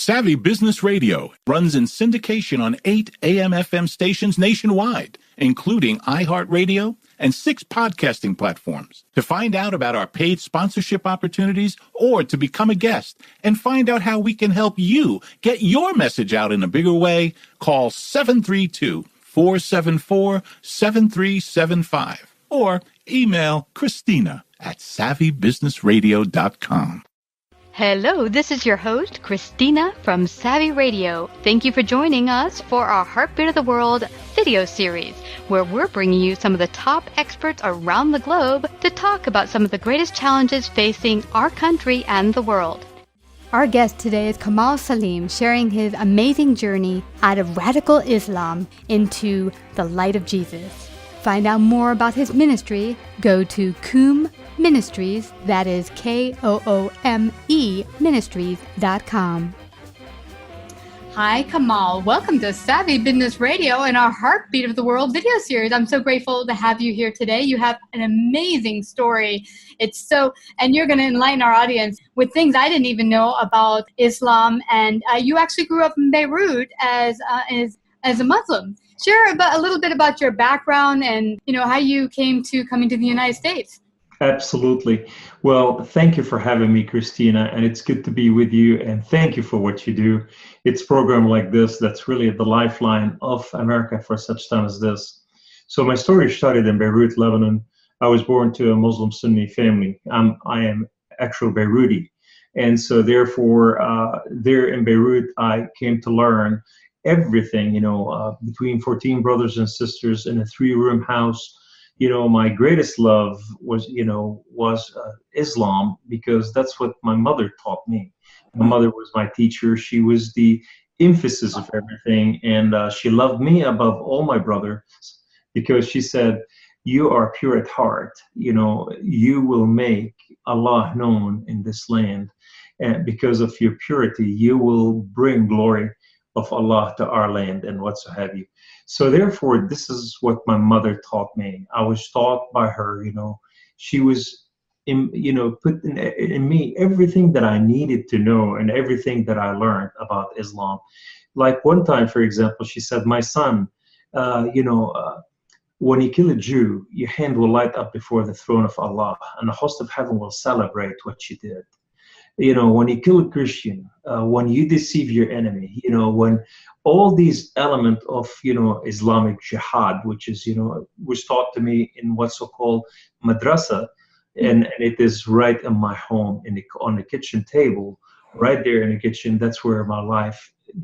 Savvy Business Radio runs in syndication on 8 AM/FM stations nationwide, including iHeartRadio and 6 podcasting platforms. To find out about our paid sponsorship opportunities or to become a guest and find out how we can help you get your message out in a bigger way, call 732-474-7375 or email Christina at savvybusinessradio.com. Hello, this is your host, Christina from Savvy Radio. Thank you for joining us for our Heartbeat of the World video series, where we're bringing you some of the top experts around the globe to talk about some of the greatest challenges facing our country and the world. Our guest today is Kamal Saleem, sharing his amazing journey out of radical Islam into the light of Jesus. Find out more about his ministry, go to Koome Ministries, that is Koome Ministries.com. Hi, Kamal. Welcome to Savvy Business Radio and our Heartbeat of the World video series. I'm so grateful to have you here today. You have an amazing story. And you're going to enlighten our audience with things I didn't even know about Islam. And you actually grew up in Beirut as a Muslim. Share a little bit about your background and how you came to coming to the United States. Absolutely. Well, thank you for having me, Christina, and it's good to be with you, and thank you for what you do. It's a program like this that's really the lifeline of America for such time as this. So my story started in Beirut, Lebanon. I was born to a Muslim Sunni family. I am actual Beiruti, and so therefore there in Beirut, I came to learn everything, between 14 brothers and sisters in a 3-room house. My greatest love was Islam, because that's what my mother taught me. My mother was my teacher. She was the emphasis of everything. And she loved me above all my brothers, because she said, you are pure at heart. You will make Allah known in this land. And because of your purity, you will bring glory of Allah to our land and what so have you. So therefore, this is what my mother taught me. I was taught by her, she was, put in me everything that I needed to know and everything that I learned about Islam. Like one time, for example, she said, my son, when you kill a Jew, your hand will light up before the throne of Allah, and the host of heaven will celebrate what you did. When you kill a Christian, when you deceive your enemy, when all these elements of, Islamic Jihad, which is, was taught to me in what's so-called madrasa, and it is right in my home, on the kitchen table, right there in the kitchen. That's where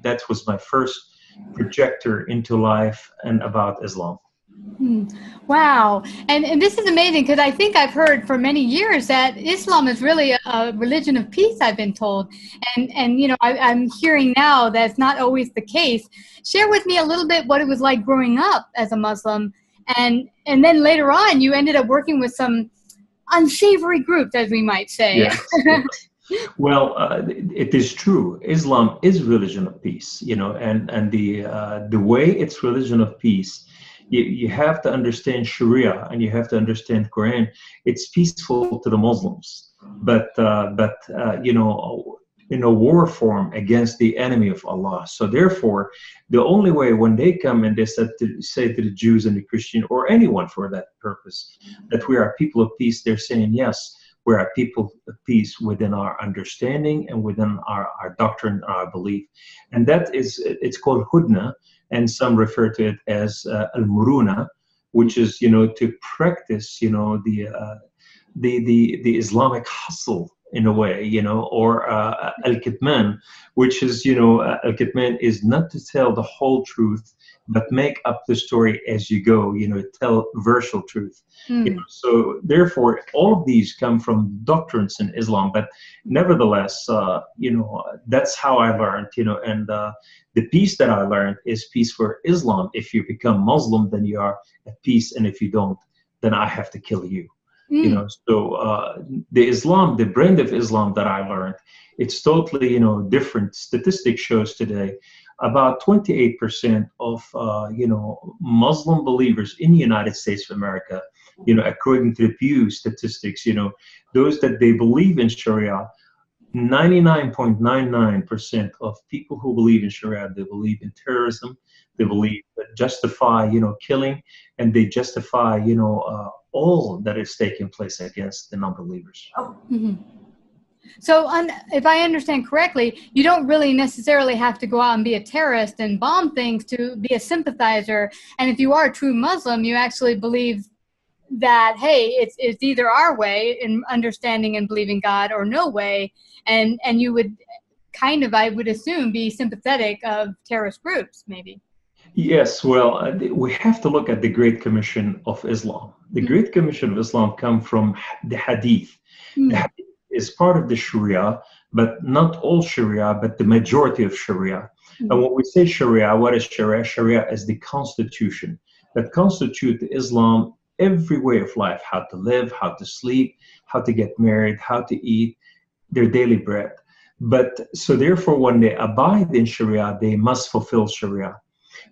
that was my first projector into life and about Islam. Wow. And this is amazing, because I think I've heard for many years that Islam is really a religion of peace, I've been told. And I'm hearing now that's not always the case. Share with me a little bit what it was like growing up as a Muslim. And then later on, you ended up working with some unsavory groups, as we might say. Yes. Well, it is true. Islam is religion of peace, and the way it's religion of peace, you have to understand Sharia and you have to understand Quran. It's peaceful to the Muslims, but in a war form against the enemy of Allah. So therefore, the only way when they come and they say to the Jews and the Christian, or anyone for that purpose, that we are people of peace, they're saying, yes, we are people of peace within our understanding and within our doctrine, our belief. And it's called Hudna, and some refer to it as al-muruna, which is, to practice, the Islamic hustle in a way, or al-kitman, which is, al-kitman is not to tell the whole truth, but make up the story as you go, tell partial truth. So therefore, all of these come from doctrines in Islam, but nevertheless, that's how I learned, and the peace that I learned is peace for Islam. If you become Muslim, then you are at peace, and if you don't, then I have to kill you. So the brand of Islam that I learned, it's totally, different. Statistics shows today about 28% of, Muslim believers in the United States of America, according to the Pew statistics, those that they believe in Sharia, 99.99% of people who believe in Sharia, they believe in terrorism, they believe that justify, killing, and they justify, all that is taking place against the non-believers. Mm-hmm. So if I understand correctly, you don't really necessarily have to go out and be a terrorist and bomb things to be a sympathizer. And if you are a true Muslim, you actually believe that, hey, it's either our way in understanding and believing God or no way. And you would kind of, I would assume, be sympathetic of terrorist groups, maybe. Yes, well, we have to look at the Great Commission of Islam. The Great Commission of Islam come from the Hadith. The Hadith is part of the Sharia, but not all Sharia, but the majority of Sharia. And when we say Sharia, what is Sharia? Sharia is the constitution that constitutes Islam every way of life, how to live, how to sleep, how to get married, how to eat their daily bread. But so therefore, when they abide in Sharia, they must fulfill Sharia.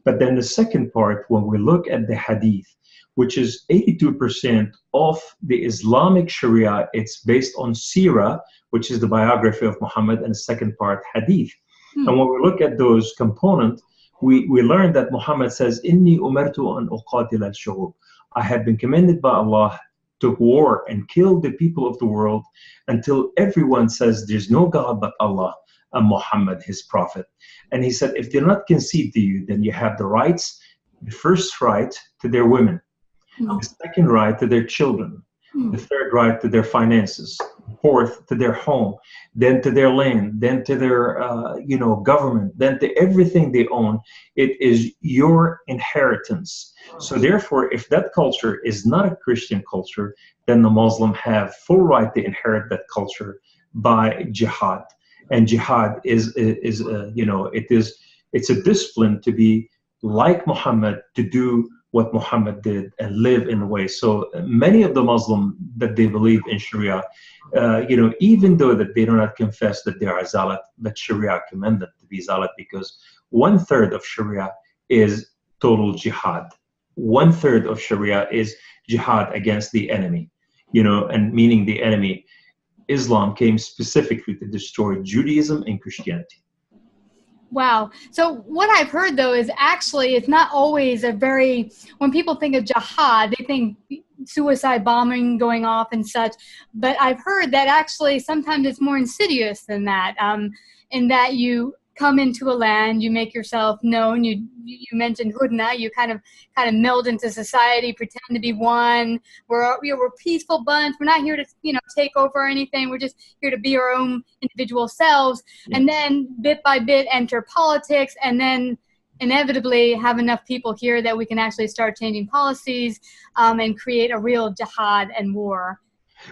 But then the second part, when we look at the Hadith, which is 82% of the Islamic Sharia, it's based on Sirah, which is the biography of Muhammad, and the second part, Hadith. And when we look at those components, we learn that Muhammad says, Inni umirtu an uqatil al-shu'ub. I have been commanded by Allah to war and kill the people of the world until everyone says there's no God but Allah and Muhammad, his prophet. And he said, if they're not concede to you, then you have the rights, the first right to their women, the second right to their children, the third right to their finances, fourth to their home, then to their land, then to their government, then to everything they own. It is your inheritance. So therefore, if that culture is not a Christian culture, then the Muslim have full right to inherit that culture by jihad. And jihad it's a discipline to be like Muhammad, to do what Muhammad did and live in a way. So many of the Muslims that they believe in Sharia, even though that they do not confess that they are Zalat, but Sharia commend them to be Zalat, because 1/3 of Sharia is total jihad. 1/3 of Sharia is jihad against the enemy, and meaning the enemy. Islam came specifically to destroy Judaism and Christianity. Wow. So what I've heard, though, is actually it's not always when people think of jihad, they think suicide bombing going off and such. But I've heard that actually sometimes it's more insidious than that, in that you come into a land, you make yourself known. You mentioned hudna. You kind of meld into society, pretend to be one. We're a peaceful bunch. We're not here to take over anything. We're just here to be our own individual selves. Yes. And then bit by bit enter politics, and then inevitably have enough people here that we can actually start changing policies and create a real jihad and war.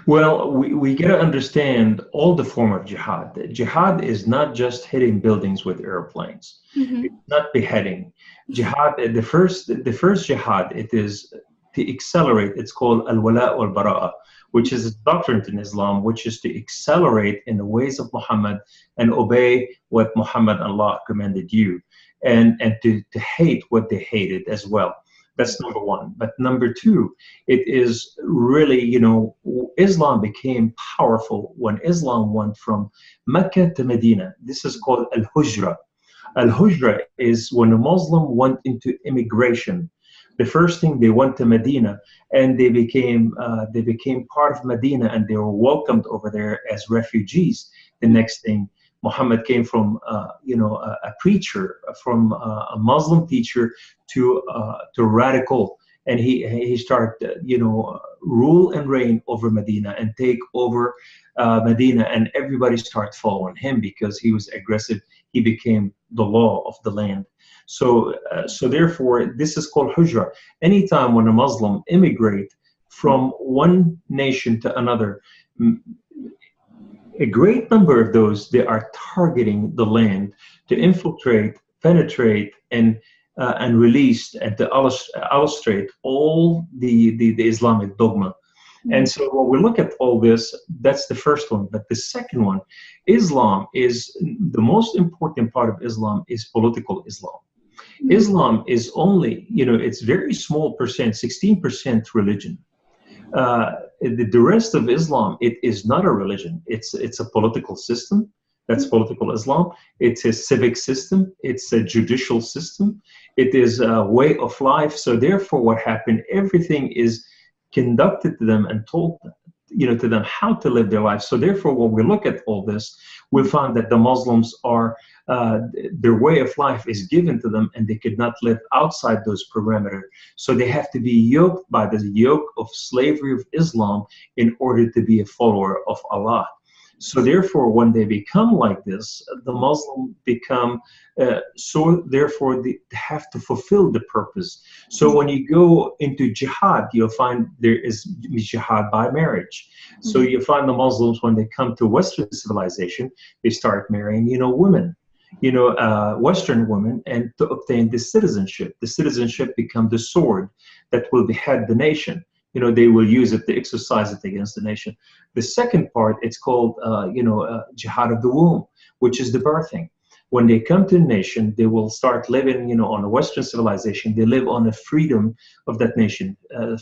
Well, we got to understand all the form of jihad. Jihad is not just hitting buildings with airplanes. It's not beheading. Jihad, the first jihad, it is to accelerate. It's called al-wala wal-bara'a, which is a doctrine in Islam, which is to accelerate in the ways of Muhammad and obey what Muhammad and Allah commanded you, and to hate what they hated as well. That's number one. But number two, it is really, Islam became powerful when Islam went from Mecca to Medina. This is called al-hujra. Al-hujra is when a Muslim went into immigration. The first thing, they went to Medina, and they became part of Medina, and they were welcomed over there as refugees. The next thing, Muhammad came from a preacher, from a Muslim teacher to radical, and he started rule and reign over Medina and take over Medina, and everybody started following him because he was aggressive. He became the law of the land. So therefore, this is called hujra. Anytime when a Muslim immigrate from one nation to another, a great number of those, they are targeting the land to infiltrate, penetrate, and release, and to illustrate all the Islamic dogma. And so when we look at all this, that's the first one. But the second one, Islam is the most important part of Islam is political Islam. Islam is only, it's very small percent, 16% religion. the rest of Islam, it is not a religion. It's a political system. That's political Islam. It's a civic system. It's a judicial system. It is a way of life. So therefore, what happened? Everything is conducted to them and told, to them how to live their life. So therefore, when we look at all this, we find that the Muslims are their way of life is given to them, and they could not live outside those parameters. So they have to be yoked by the yoke of slavery of Islam in order to be a follower of Allah. So therefore, when they become like this, the Muslim become, so therefore they have to fulfill the purpose. So when you go into jihad, you'll find there is jihad by marriage. So you find the Muslims, when they come to Western civilization, they start marrying, women, Western women, and to obtain the citizenship. The citizenship become the sword that will behead the nation. They will use it to exercise it against the nation. The second part, it's called, jihad of the womb, which is the birthing. When they come to the nation, they will start living, on a Western civilization. They live on the freedom of that nation,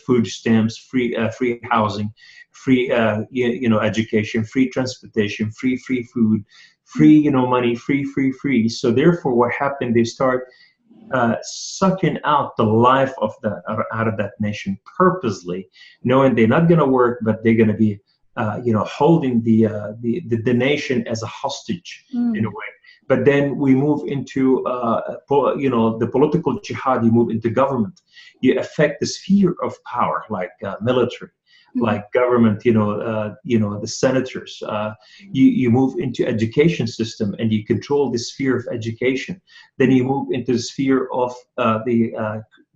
food stamps, free housing, free, education, free transportation, free food, free, money, free. So therefore, what happened? They start sucking out the life of out of that nation purposely, knowing they're not going to work, but they're going to be, holding the nation as a hostage in a way. But then we move into, the political jihad. You move into government. You affect the sphere of power, like military, like government. The senators. You move into education system, and you control the sphere of education. Then you move into the sphere of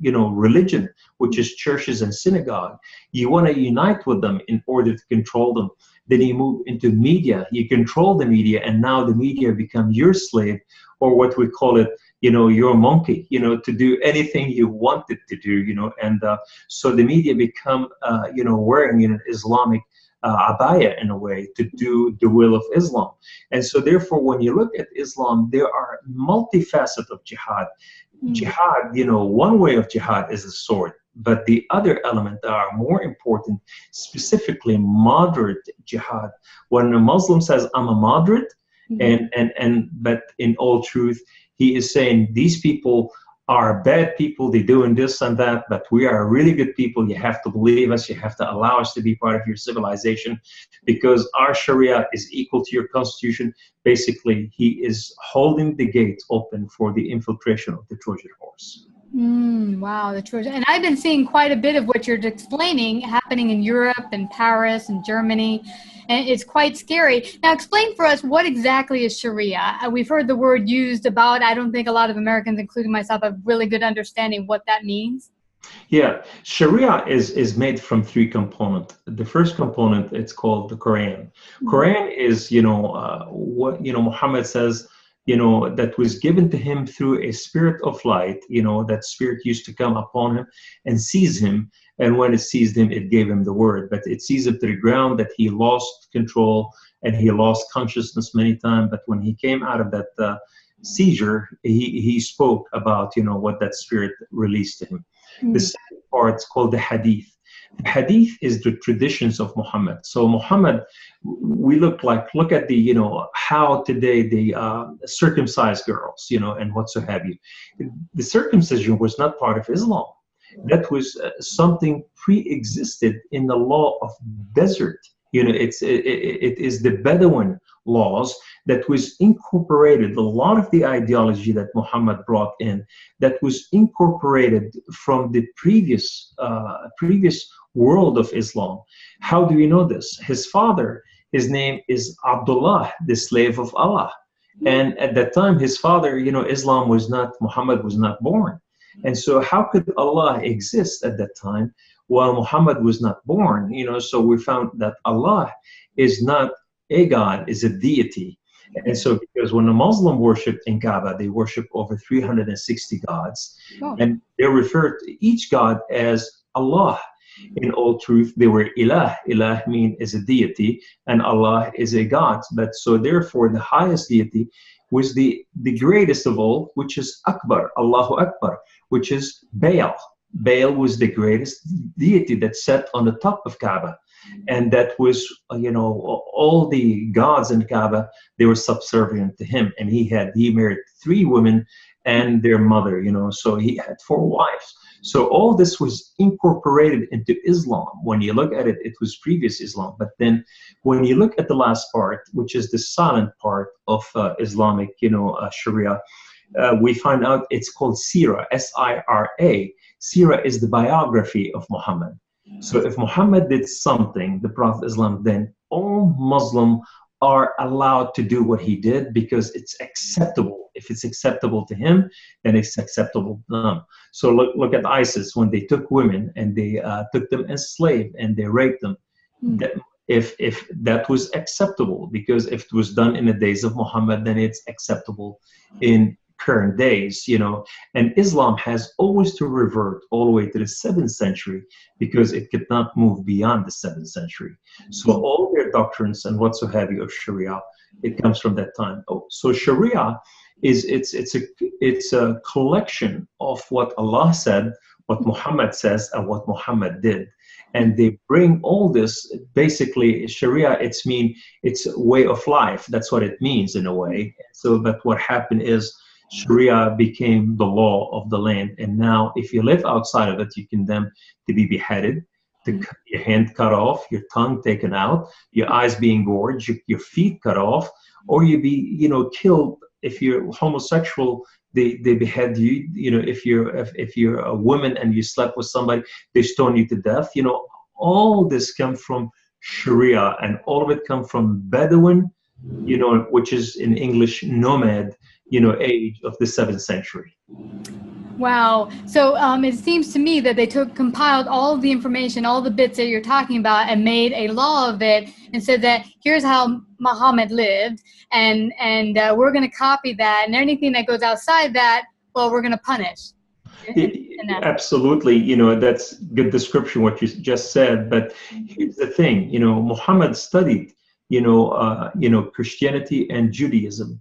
religion, which is churches and synagogue. You want to unite with them in order to control them. Then you move into media. You control the media, and now the media become your slave, or what we call it, your monkey, to do anything you want it to do, and so the media become, wearing an Islamic abaya in a way to do the will of Islam. And so therefore, when you look at Islam, there are multifaceted of jihad. Jihad, one way of jihad is a sword, but the other element that are more important, specifically moderate jihad. When a Muslim says, I'm a moderate, but in all truth, he is saying these people are bad people, they're doing this and that, but we are really good people. You have to believe us, you have to allow us to be part of your civilization, because our Sharia is equal to your constitution. Basically, he is holding the gate open for the infiltration of the Trojan horse. Wow, the Trojan. And I've been seeing quite a bit of what you're explaining happening in Europe and Paris and Germany, and it's quite scary. Now, explain for us, what exactly is Sharia? We've heard the word used about. I don't think a lot of Americans, including myself, have really good understanding what that means. Yeah, Sharia is made from three components. The first component, it's called the Quran. Quran is, what, Muhammad says, that was given to him through a spirit of light. That spirit used to come upon him and seize him. And when it seized him, it gave him the word. But it seized him to the ground, that he lost control and he lost consciousness many times. But when he came out of that seizure, he spoke about, what that spirit released to him. The second part is called the Hadith. The Hadith is the traditions of Muhammad. So Muhammad, we look at the, how today they circumcise girls, and what so have you. The circumcision was not part of Islam. That was something pre-existed in the law of desert. It is the Bedouin laws that was incorporated. A lot of the ideology that Muhammad brought in, that was incorporated from the previous world of Islam. How do we know this? His father, his name is Abdullah, the slave of Allah. And at that time, his father, Muhammad was not born. And so how could Allah exist at that time while Muhammad was not born? So we found that Allah is not a God, is a deity. And so because when the Muslim worship in Kaaba, they worship over 360 gods. And they refer to each God as Allah. In all truth, they were ilah. Ilah means is a deity, and Allah is a God. But so therefore, the highest deity was the greatest of all, which is Akbar, Allahu Akbar, which is Baal. Baal was the greatest deity that sat on the top of Kaaba. and that was, all the gods in Kaaba, they were subservient to him, and he married 3 women and their mother, so he had 4 wives. So all this was incorporated into Islam. When you look at it, it was previous Islam. But then when you look at the last part, which is the silent part of Islamic, Sharia, we find out it's called Sira, S-I-R-A. Sira is the biography of Muhammad. So if Muhammad did something, the Prophet Islam, then all Muslims are allowed to do what he did because it's acceptable. If it's acceptable to him, then it's acceptable to them. So look at ISIS when they took women and they took them as slaves and they raped them. If that was acceptable, because if it was done in the days of Muhammad, then it's acceptable in current days, and Islam has always to revert all the way to the 7th century because it could not move beyond the 7th century. So all their doctrines and whatsoever of Sharia, it comes from that time. So Sharia it's a collection of what Allah said, what Muhammad says, and what Muhammad did. And they bring all this, basically, Sharia, it's a way of life. That's what it means in a way. So that what happened is Sharia became the law of the land. And now if you live outside of it, you're condemned to be beheaded, your hand cut off, your tongue taken out, your eyes being gorged, your feet cut off, or you be, killed. If you're homosexual, they behead you. If you're a woman and you slept with somebody, they stone you to death. All this comes from Sharia, and all of it comes from Bedouin, which is in English nomad, age of the 7th century. Wow. So it seems to me that they compiled all of the information, all the bits that you're talking about, and made a law of it, and said that here's how Muhammad lived, and we're going to copy that, and anything that goes outside that, well, we're going to punish. Absolutely. That's good description what you just said. But here's the thing. Muhammad studied, Christianity and Judaism,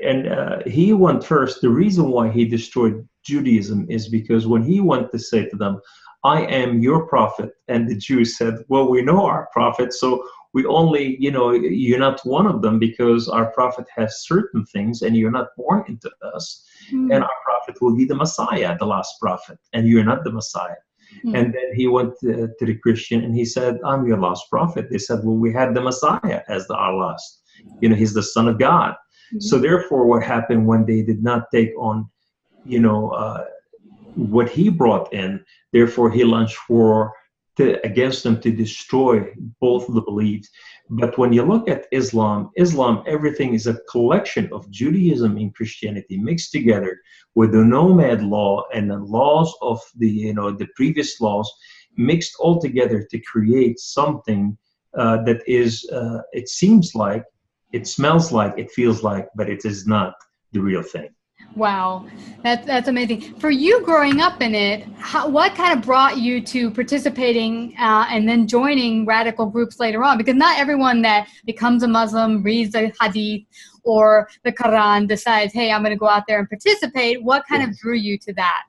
and he went first. The reason why he destroyed Judaism is because when he went to say to them, I am your prophet, and the Jews said, well, we know our prophet, so we only, you're not one of them because our prophet has certain things and you're not born into us, and our prophet will be the Messiah, the last prophet, and you're not the Messiah. And then he went to the Christian and he said, I'm your last prophet. They said, well, we had the Messiah as our last. He's the Son of God. So therefore, what happened when they did not take on, what he brought in, therefore he launched war against them to destroy both of the beliefs. But when you look at Islam, everything is a collection of Judaism and Christianity mixed together with the nomad law and the laws of the previous laws mixed all together to create something that is, it seems like, it smells like, it feels like, but it is not the real thing. Wow, that's amazing. For you growing up in it, what kind of brought you to participating and then joining radical groups later on? Because not everyone that becomes a Muslim, reads the Hadith or the Quran, decides, hey, I'm going to go out there and participate. What kind of drew you to that?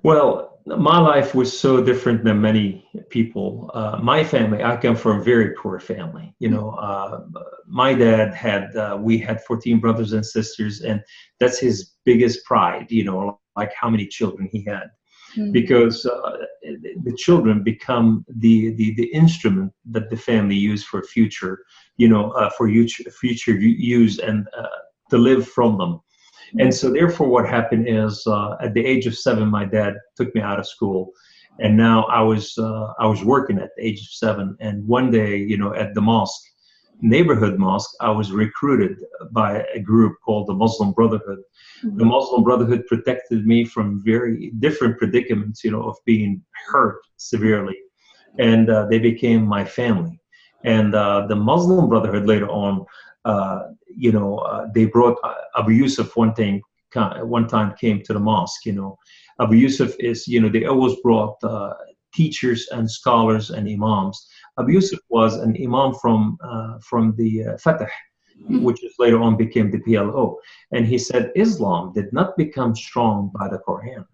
Well, my life was so different than many people. My family, I come from a very poor family. My dad we had 14 brothers and sisters, and that's his biggest pride, like how many children he had. Because the children become the instrument that the family used for future, future use and to live from them. And so therefore what happened is at the age of 7, my dad took me out of school, and now I was working at the age of 7. And one day, at the mosque, neighborhood mosque, I was recruited by a group called the Muslim Brotherhood. The Muslim Brotherhood protected me from very different predicaments, of being hurt severely, and they became my family. And the Muslim Brotherhood later on, they brought Abu Yusuf one time came to the mosque. Abu Yusuf is, they always brought teachers and scholars and imams. Abu Yusuf was an imam from the Fatah, which is later on became the PLO. And he said Islam did not become strong by the Quran.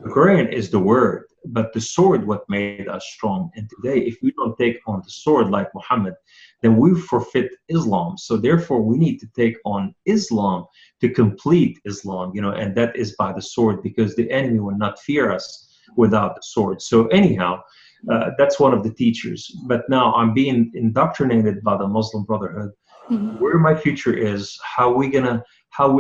The Quran is the word, but the sword what made us strong. And today, if we don't take on the sword like Muhammad, then we forfeit Islam. So therefore, we need to take on Islam to complete Islam, and that is by the sword, because the enemy will not fear us without the sword. So anyhow, that's one of the teachers. But now I'm being indoctrinated by the Muslim Brotherhood. Where my future is, how we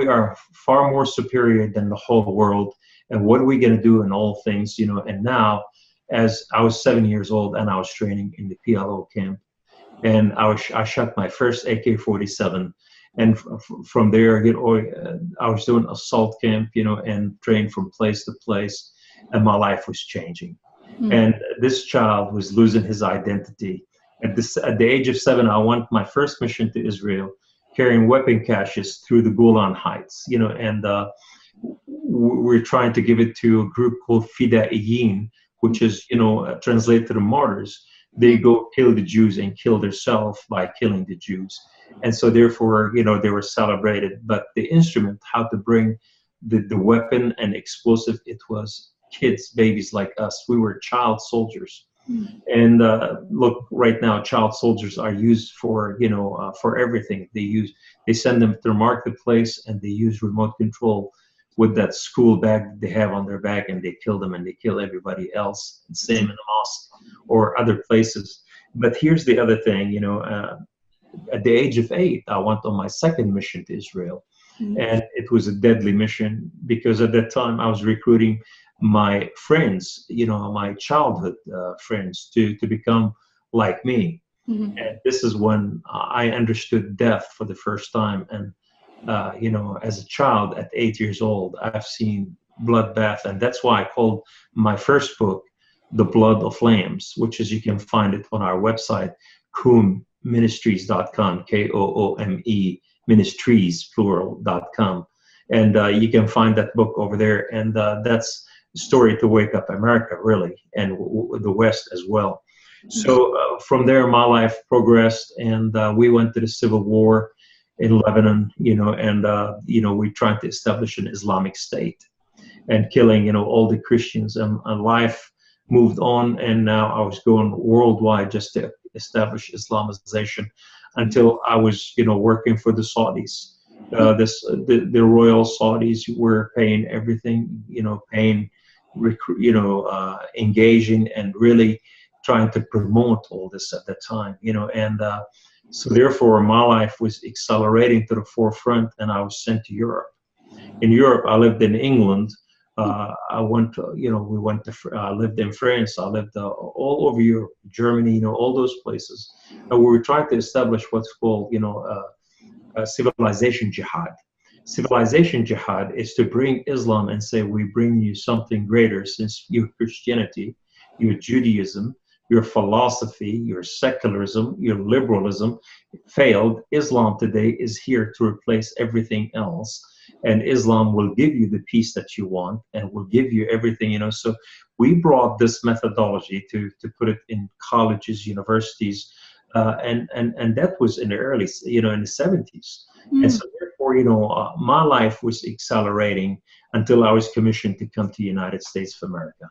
are far more superior than the whole world, and what are we going to do in all things, and now, as I was 7 years old and I was training in the PLO camp, and I shot my first AK-47, and from there, I was doing assault camp, and trained from place to place, and my life was changing. And this child was losing his identity. At the age of 7, I went my first mission to Israel, carrying weapon caches through the Golan Heights, and we're trying to give it to a group called Fidaiyin, which is, translated to the martyrs. They go kill the Jews and kill themselves by killing the Jews. And so therefore, they were celebrated. But the instrument, how to bring the weapon and explosive, it was kids, babies like us. We were child soldiers. And look, right now, child soldiers are used for, for everything. They send them to the marketplace, and they use remote control with that school bag that they have on their back, and they kill them and they kill everybody else. Same in the mosque or other places. But here's the other thing, at the age of 8, I went on my second mission to Israel. And it was a deadly mission, because at that time I was recruiting my friends, my childhood friends to become like me. And this is when I understood death for the first time. And, as a child at 8 years old, I've seen bloodbath. And that's why I called my first book, The Blood of Lambs, which is, you can find it on our website, KOOMministries.com, KOOME, ministries, plural.com. And you can find that book over there. And that's story to wake up America, really, and the West as well. So from there, my life progressed, and we went to the Civil War in Lebanon, and we tried to establish an Islamic State and killing, all the Christians, and life moved on, and now I was going worldwide just to establish Islamization until I was, working for the Saudis. The royal Saudis were paying everything, engaging and really trying to promote all this at that time, and so therefore my life was accelerating to the forefront, and I was sent to Europe. In Europe, I lived in England. I went, I lived in France. I lived all over Europe, Germany, all those places. And we were trying to establish what's called, civilization jihad. Civilization jihad is to bring Islam and say, we bring you something greater, since your Christianity, your Judaism, your philosophy, your secularism, your liberalism failed. Islam today is here to replace everything else. And Islam will give you the peace that you want, and will give you everything, So we brought this methodology to put it in colleges, universities, and that was in the early, in the 70s. And so therefore, my life was accelerating until I was commissioned to come to the United States of America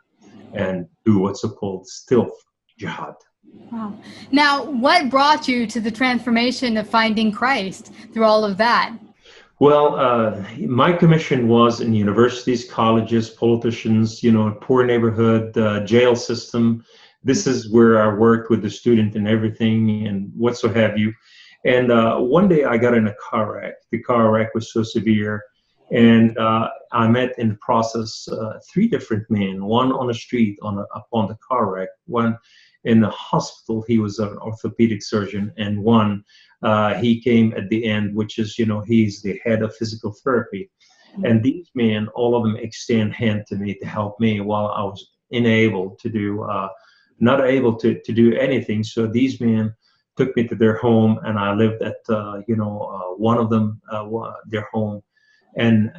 and do what's called stealth jihad. Wow. Now, what brought you to the transformation of finding Christ through all of that? Well, my commission was in universities, colleges, politicians, poor neighborhood, jail system. This is where I worked with the student and everything and what so have you. And one day I got in a car wreck. The car wreck was so severe. And I met in the process 3 different men, one on the street upon the car wreck, one in the hospital, he was an orthopedic surgeon, and one, he came at the end, which is, he's the head of physical therapy. And these men, all of them extend hand to me to help me while I was unable to do, not able to do anything. So these men took me to their home, and I lived at, one of them, their home. And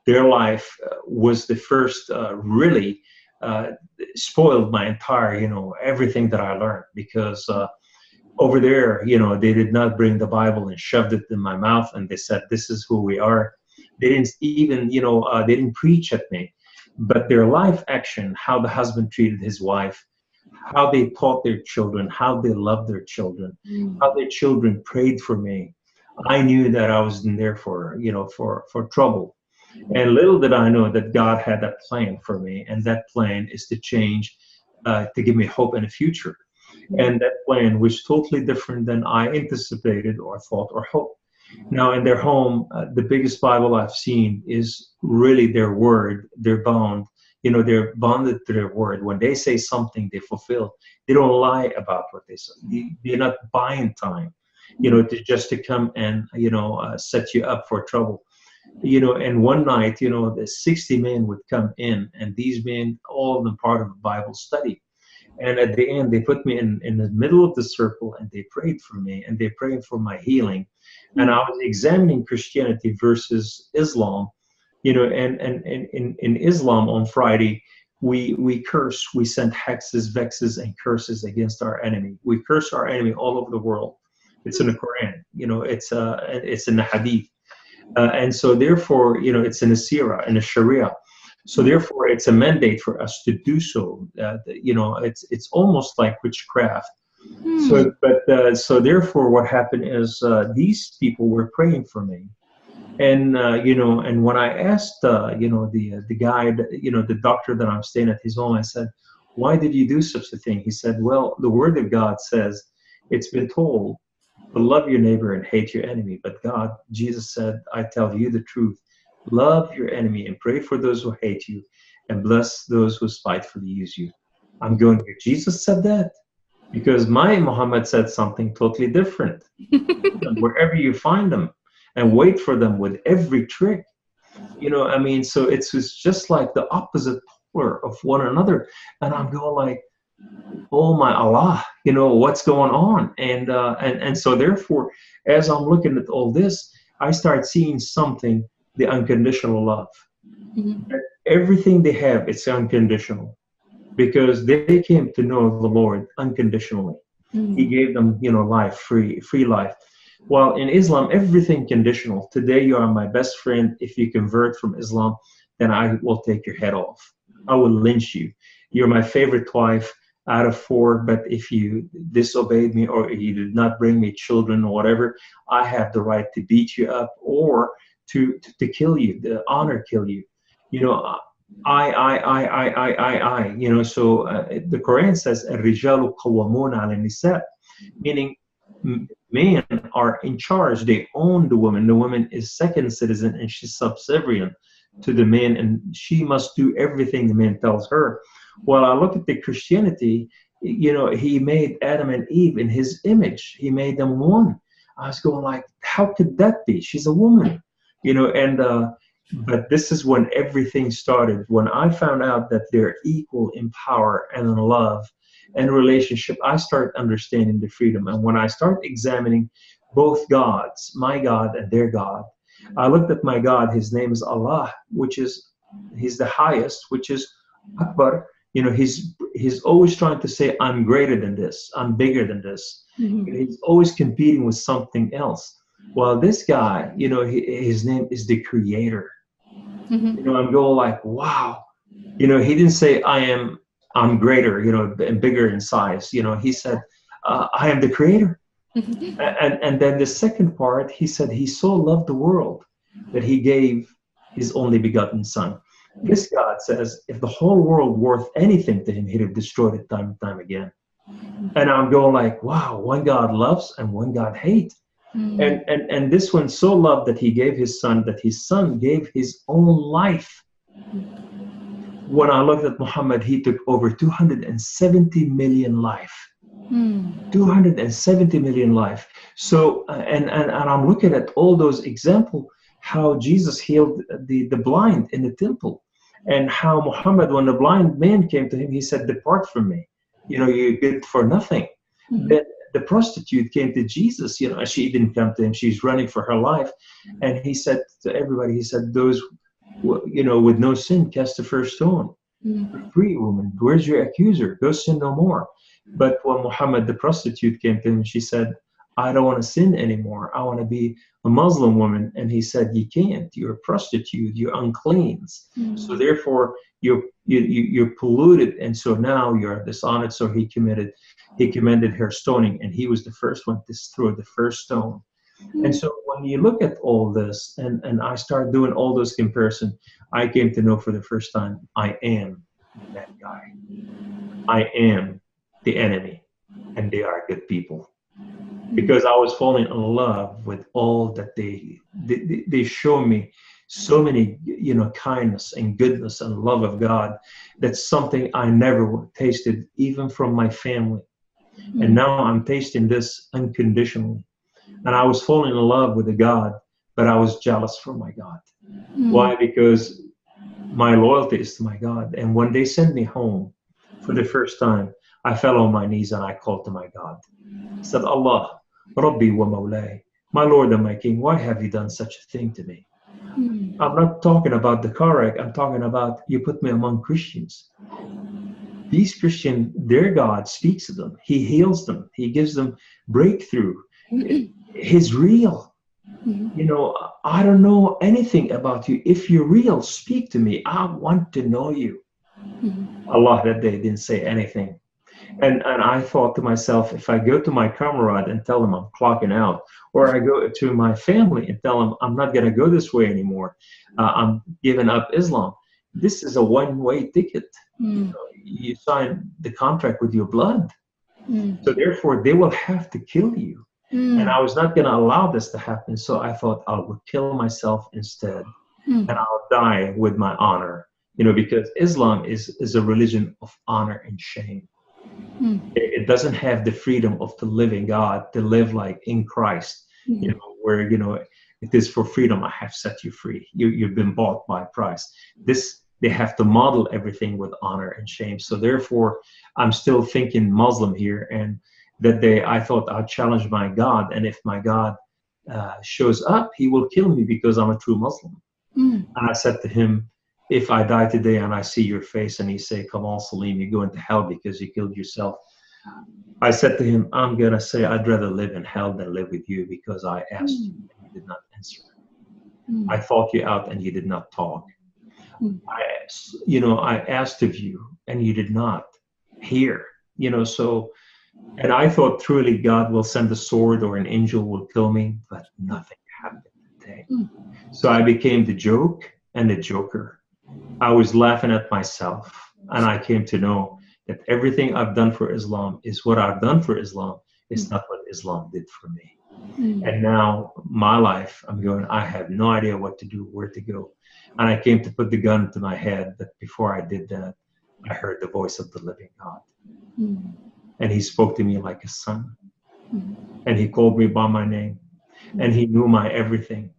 their life was the first really spoiled my entire, everything that I learned, because over there, they did not bring the Bible and shoved it in my mouth and they said, this is who we are. They didn't even, they didn't preach at me. but their life action, how the husband treated his wife, how they taught their children, how they loved their children, how their children prayed for me. I knew that I was in there for, for trouble. And little did I know that God had a plan for me, and that plan is to change, to give me hope and a future. And that plan was totally different than I anticipated or thought or hoped. Now, in their home, the biggest Bible I've seen is really their word. They're bound. They're bonded to their word. When they say something, they fulfill. They don't lie about what they say. They're not buying time, to come and, set you up for trouble. And one night, the 60 men would come in, and these men, all of them part of a Bible study. And at the end, they put me in the middle of the circle, and they prayed for me, and they prayed for my healing. And I was examining Christianity versus Islam, and in Islam on Friday, we curse, we send hexes, vexes, and curses against our enemy. We curse our enemy all over the world. It's in the Quran, it's in the Hadith. And so therefore, it's in the Sirah, in the Sharia. So therefore, it's a mandate for us to do so. It's almost like witchcraft. So therefore, what happened is these people were praying for me, and and when I asked the guy, the doctor that I'm staying at his home, I said, "Why did you do such a thing?" He said, "Well, the Word of God says it's been told to love your neighbor and hate your enemy, but Jesus said, I tell you the truth." Love your enemy and pray for those who hate you, and bless those who spitefully use you. I'm going, Jesus said that? Because my Muhammad said something totally different. Wherever you find them, and wait for them with every trick. So it's just like the opposite polar of one another. And I'm going like, oh my Allah, what's going on? And so therefore, as I'm looking at all this, I start seeing something, the unconditional love. Everything they have, it's unconditional, because they came to know the Lord unconditionally. He gave them, life, free life. While in Islam, everything conditional. Today you are my best friend. If you convert from Islam, then I will take your head off. I will lynch you. You're my favorite wife out of 4, but if you disobeyed me or you did not bring me children or whatever, I have the right to beat you up or to kill you, the honor kill you. I. So the Quran says, الرجال قوامون على النساء, meaning men are in charge. They own the woman. The woman is second citizen, and she's subservient to the man, and she must do everything the man tells her. Well, I look at the Christianity, he made Adam and Eve in his image. He made them one. I was going like, how could that be? She's a woman, but this is when everything started. When I found out that they're equal in power and in love and relationship, I start understanding the freedom. And when I start examining both gods, my God and their God, I looked at my God. His name is Allah, he's the highest, which is Akbar. He's always trying to say, I'm greater than this, I'm bigger than this. He's always competing with something else. Well, this guy, his name is the Creator. I'm going like, wow. He didn't say I'm greater, and bigger in size. He said, I am the Creator. And then the second part, he said, he so loved the world that he gave his only begotten Son. This God says, if the whole world worth anything to him, he'd have destroyed it time and time again. And I'm going like, wow, one God loves and one God hates. And this one so loved that he gave his Son, that his Son gave his own life. When I looked at Muhammad, he took over 270 million life. 270 million life. So, and I'm looking at all those examples, how Jesus healed the blind in the temple, and how Muhammad, when the blind man came to him, he said, depart from me. You're good for nothing. Then the prostitute came to Jesus, she didn't come to him. She's running for her life. And he said to everybody, he said, those, with no sin, cast the first stone. Free woman, where's your accuser? Go sin no more. But when Muhammad, the prostitute, came to him, she said, I don't want to sin anymore. I want to be a Muslim woman. And he said, you can't. You're a prostitute. You're unclean. So therefore, you're polluted. And so now you're dishonored. So he commended her stoning. And he was the first one to throw the first stone. And so when you look at all this, and I start doing all those comparisons, I came to know for the first time, I am that guy. I am the enemy, and they are good people. Because I was falling in love with all that they show me, so many, kindness and goodness and love of God. That's something I never tasted, even from my family. And now I'm tasting this unconditionally. And I was falling in love with the God, but I was jealous for my God. Why? Because my loyalty is to my God. And when they sent me home for the first time, I fell on my knees and I called to my God. I said, Allah, Rabbi wa Mawlay, my Lord and my King, why have you done such a thing to me? I'm not talking about the car wreck. I'm talking about you put me among Christians. These Christians, their God speaks to them. He heals them. He gives them breakthrough. He's real. I don't know anything about you. If you're real, speak to me. I want to know you. Allah that day didn't say anything. And I thought to myself, if I go to my comrade and tell them I'm clocking out, or I go to my family and tell them I'm not going to go this way anymore, I'm giving up Islam, this is a one-way ticket. You sign the contract with your blood. So therefore, they will have to kill you. And I was not going to allow this to happen. So I thought I would kill myself instead. And I'll die with my honor. Because Islam is a religion of honor and shame. It doesn't have the freedom of the living God to live like in Christ, where, it is for freedom I have set you free. You've been bought by price. They have to model everything with honor and shame. So therefore, I'm still thinking Muslim here. And that day I thought I'd challenge my God. And if my God shows up, he will kill me because I'm a true Muslim. And I said to him, if I die today and I see your face and you say, Kamal Saleem, you go into hell because you killed yourself. I said to him, I'm going to say I'd rather live in hell than live with you because I asked you and you did not answer. I thought you out and you did not talk. I asked of you and you did not hear, and I thought truly God will send a sword or an angel will kill me, but nothing happened today. So I became the joke and the joker. I was laughing at myself, and I came to know that everything I've done for Islam is what I've done for Islam. It's not what Islam did for me. And now my life, I have no idea what to do, where to go. And I came to put the gun to my head, but before I did that, I heard the voice of the living God. And he spoke to me like a son. And he called me by my name. And he knew my everything.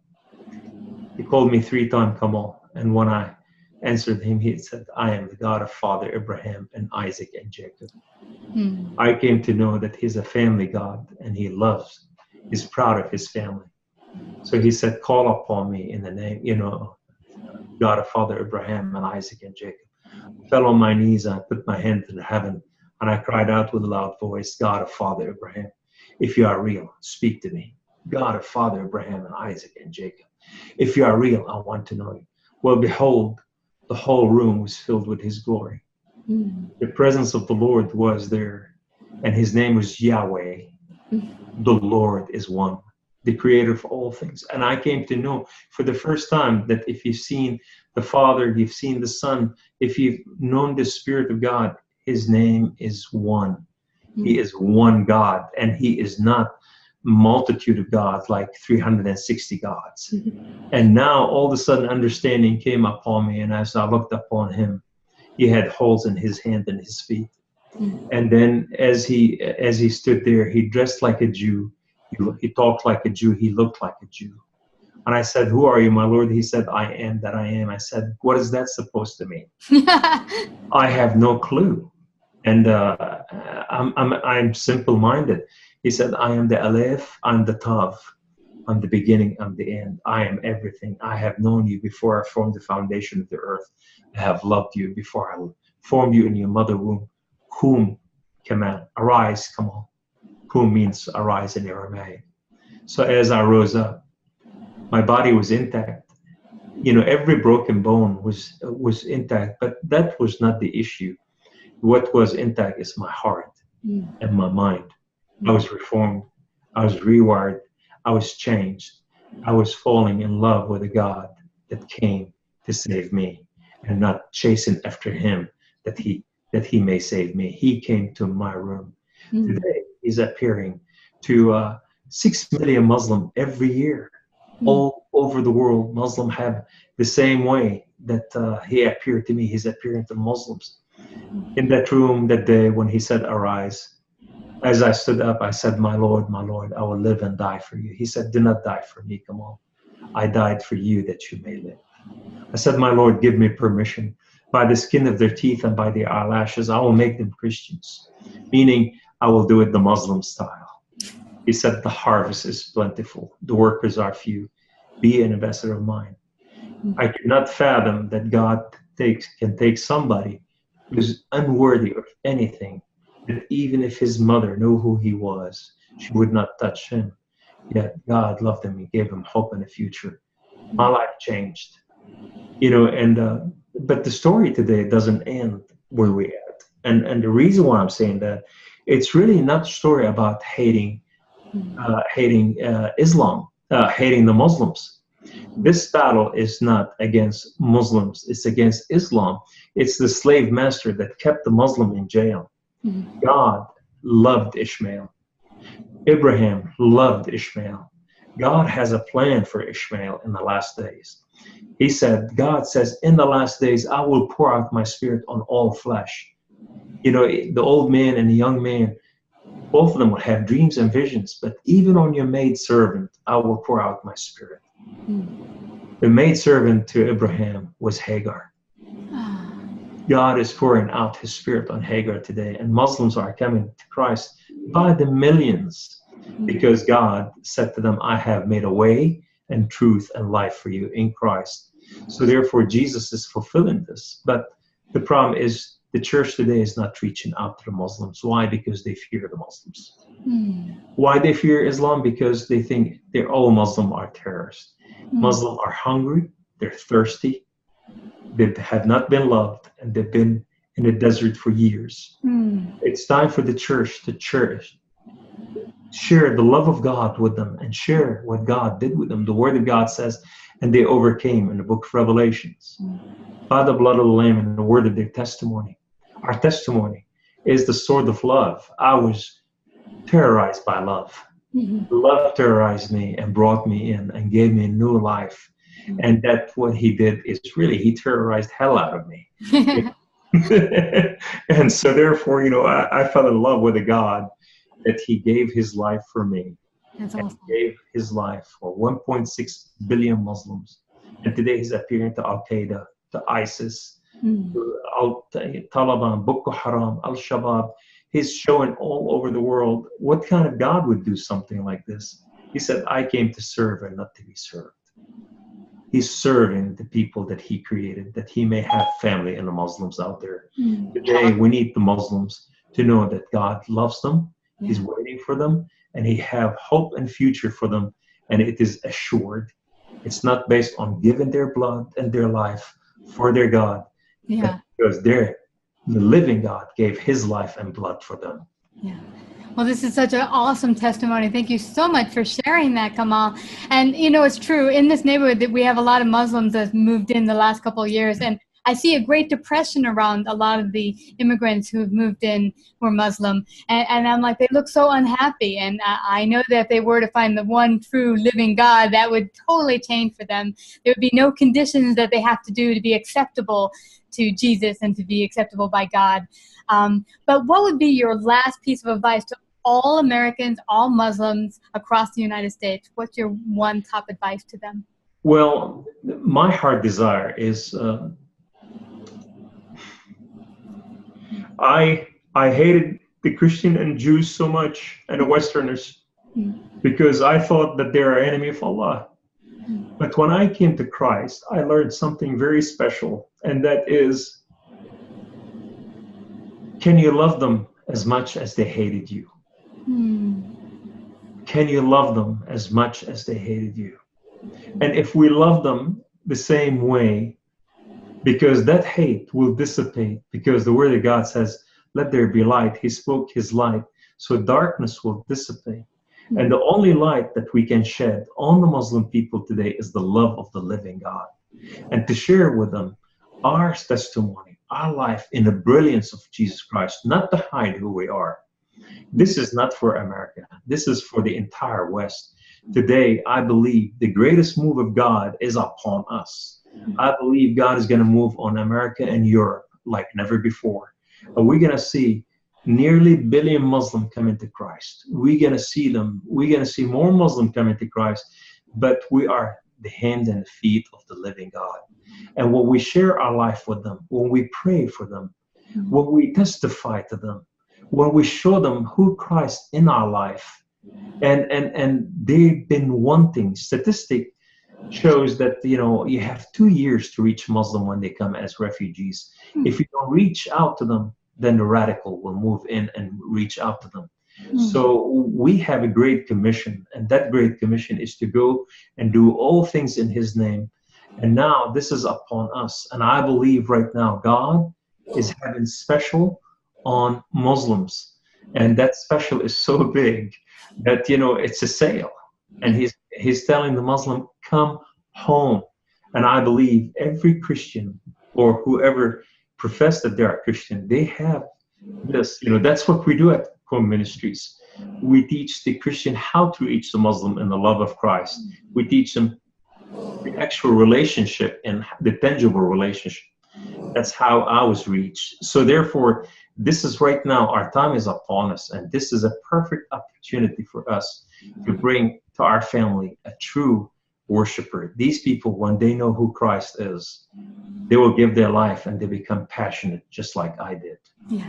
He called me 3 times Kamal. And when I answered him, he said, I am the God of Father Abraham and Isaac and Jacob. I came to know that he's a family God and he loves, he's proud of his family. So he said, call upon me in the name, God of Father Abraham and Isaac and Jacob. I fell on my knees and I put my hand to heaven and I cried out with a loud voice, God of Father Abraham, if you are real, speak to me. God of Father Abraham and Isaac and Jacob, if you are real, I want to know you. Well, behold, the whole room was filled with his glory. The presence of the Lord was there, and his name was Yahweh. The Lord is one, the creator of all things. And I came to know for the first time that if you've seen the Father, you've seen the Son, if you've known the Spirit of God, his name is one. He is one God, and he is not multitude of gods, like 360 gods. And now all of a sudden understanding came upon me, and as I looked upon him, he had holes in his hand and his feet. And then as he stood there, he dressed like a Jew, he talked like a Jew, he looked like a Jew. And I said, who are you, my Lord? He said, I am that I am. I said, what is that supposed to mean? I have no clue. And I'm simple-minded. He said, I am the Aleph, I'm the Tav, I'm the beginning, I'm the end. I am everything. I have known you before I formed the foundation of the earth. I have loved you before I formed you in your mother womb. Whom, Kamal, arise, Kamal. Kum means arise in Aramaic. So as I rose up, my body was intact. Every broken bone was intact, but that was not the issue. What was intact is my heart and my mind. I was reformed. I was rewired. I was changed. I was falling in love with a God that came to save me, and not chasing after him that he may save me. He came to my room. Today, he's appearing to 6 million Muslim every year. All over the world, Muslims have the same way that he appeared to me. He's appearing to Muslims. In that room that day when he said, arise, as I stood up, I said, my Lord, I will live and die for you. He said, do not die for me, Kamal. I died for you that you may live. I said, my Lord, give me permission. By the skin of their teeth and by their eyelashes, I will make them Christians. Meaning, I will do it the Muslim style. He said, the harvest is plentiful. The workers are few. Be an ambassador of mine. I could not fathom that God can take somebody who's unworthy of anything, that even if his mother knew who he was, she would not touch him. Yet God loved him. He gave him hope and a future. My life changed. But the story today doesn't end where we're at. And the reason why I'm saying that, it's really not a story about hating Islam, hating the Muslims. This battle is not against Muslims, it's against Islam. It's the slave master that kept the Muslim in jail. God loved Ishmael. Abraham loved Ishmael. God has a plan for Ishmael in the last days. God says, in the last days, I will pour out my spirit on all flesh. The old man and the young man, both of them will have dreams and visions, but even on your maidservant, I will pour out my spirit. The maidservant to Abraham was Hagar. God is pouring out his spirit on Hagar today, and Muslims are coming to Christ by the millions because God said to them, I have made a way and truth and life for you in Christ. So therefore, Jesus is fulfilling this. But the problem is the church today is not reaching out to the Muslims. Why? Because they fear the Muslims. Why they fear Islam? Because they think all Muslims are terrorists. Muslims are hungry, they're thirsty, they have not been loved, and they've been in the desert for years. It's time for the church to share the love of God with them and share what God did with them. The Word of God says, and they overcame in the book of Revelations by the blood of the Lamb and the word of their testimony. Our testimony is the sword of love. I was terrorized by love. Love terrorized me and brought me in and gave me a new life. And that's what he did is really, he terrorized hell out of me. And so therefore, I fell in love with a God that he gave his life for me. That's awesome. He gave his life for 1.6 billion Muslims. And today he's appearing to Al-Qaeda, to ISIS, to Taliban, Boko Haram, Al-Shabaab. He's showing all over the world what kind of God would do something like this. He said, I came to serve and not to be served. He's serving the people that he created, that he may have family and the Muslims out there. Today, we need the Muslims to know that God loves them. He's waiting for them, and he have hope and future for them, and it is assured. It's not based on giving their blood and their life for their God, because the living God gave his life and blood for them. Well, this is such an awesome testimony. Thank you so much for sharing that, Kamal. And, it's true. In this neighborhood, that we have a lot of Muslims that have moved in the last couple of years, and I see a great depression around a lot of the immigrants who have moved in who are Muslim. And I'm like, they look so unhappy. And I know that if they were to find the one true living God, that would totally change for them. There would be no conditions that they have to do to be acceptable to Jesus and to be acceptable by God. But what would be your last piece of advice to all Americans, all Muslims across the United States? What's your one top advice to them? Well, my heart desire is... I hated the Christian and Jews so much, and the Westerners, because I thought that they're an enemy of Allah. But when I came to Christ, I learned something very special, and that is, can you love them as much as they hated you? can you love them as much as they hated you? And if we love them the same way, because that hate will dissipate, because the word of God says, let there be light. He spoke his light, so darkness will dissipate. And the only light that we can shed on the Muslim people today is the love of the living God. And to share with them our testimony, our life in the brilliance of Jesus Christ, not to hide who we are. This is not for America. This is for the entire West. Today, I believe the greatest move of God is upon us. I believe God is going to move on America and Europe like never before. And we're going to see nearly a billion Muslims come into Christ. We're going to see them. We're going to see more Muslims come into Christ. But we are the hands and feet of the living God. And when we share our life with them, when we pray for them, when we testify to them, when we show them who Christ in our life, and they've been wanting. Statistic shows that you have 2 years to reach Muslim when they come as refugees. If you don't reach out to them, then the radical will move in and reach out to them. So we have a great commission, and that great commission is to go and do all things in his name. And now this is upon us. And I believe right now God is having special on Muslims. And that special is so big that, it's a sale. And he's telling the Muslim, come home. And I believe every Christian or whoever profess that they are Christian, they have this. That's what we do at Home Ministries. We teach the Christian how to reach the Muslim in the love of Christ. We teach them the actual relationship and the tangible relationship. That's how I was reached. So therefore, this is right now, our time is upon us, and this is a perfect opportunity for us to bring to our family a true worshiper. These people, when they know who Christ is, they will give their life and they become passionate, just like I did. Yeah,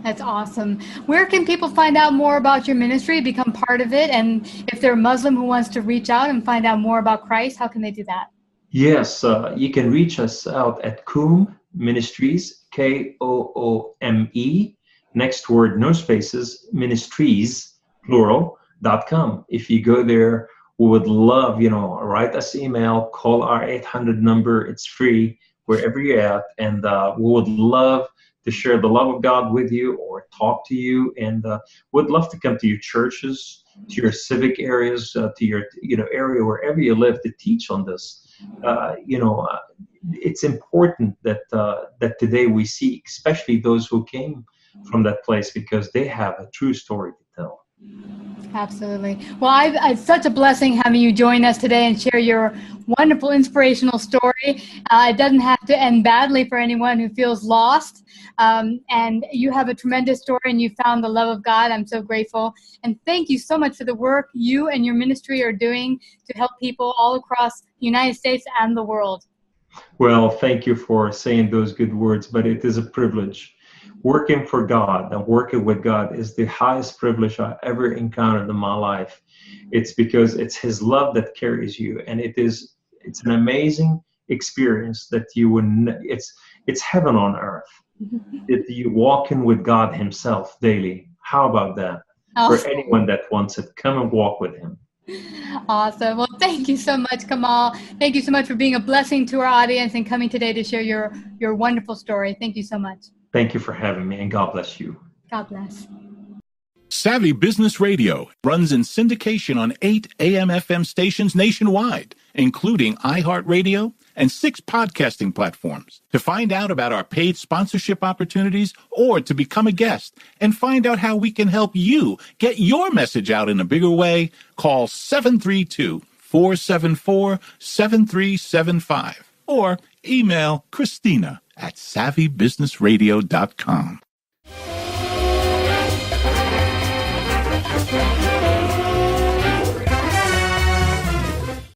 that's awesome. Where can people find out more about your ministry, become part of it? And if they're Muslim who wants to reach out and find out more about Christ, how can they do that? Yes, you can reach us out at Koome Ministries, Koome, next word, no spaces, ministries, plural.com. If you go there, we would love, write us email, call our 800 number. It's free wherever you're at. And we would love to share the love of God with you or talk to you. And would love to come to your churches, to your civic areas, to your area wherever you live to teach on this. It's important that that today we see, especially those who came from that place, because they have a true story to tell. Absolutely. Well, it's such a blessing having you join us today and share your wonderful, inspirational story. It doesn't have to end badly for anyone who feels lost. And you have a tremendous story, and you found the love of God. I'm so grateful. And thank you so much for the work you and your ministry are doing to help people all across the United States and the world. Well, thank you for saying those good words, but it is a privilege. Working for God and working with God is the highest privilege I ever encountered in my life. It's because it's his love that carries you, and it's an amazing experience that it's heaven on earth. You walk in with God himself daily. How about that? For anyone that wants it, come and walk with him. Awesome. Well, thank you so much, Kamal. Thank you so much for being a blessing to our audience and coming today to share your wonderful story. Thank you so much. Thank you for having me, and God bless you. God bless. Savvy Business Radio runs in syndication on 8 AM/FM stations nationwide, including iHeartRadio and 6 podcasting platforms. To find out about our paid sponsorship opportunities or to become a guest and find out how we can help you get your message out in a bigger way, call 732-474-7375 or email Christina@savvybusinessradio.com.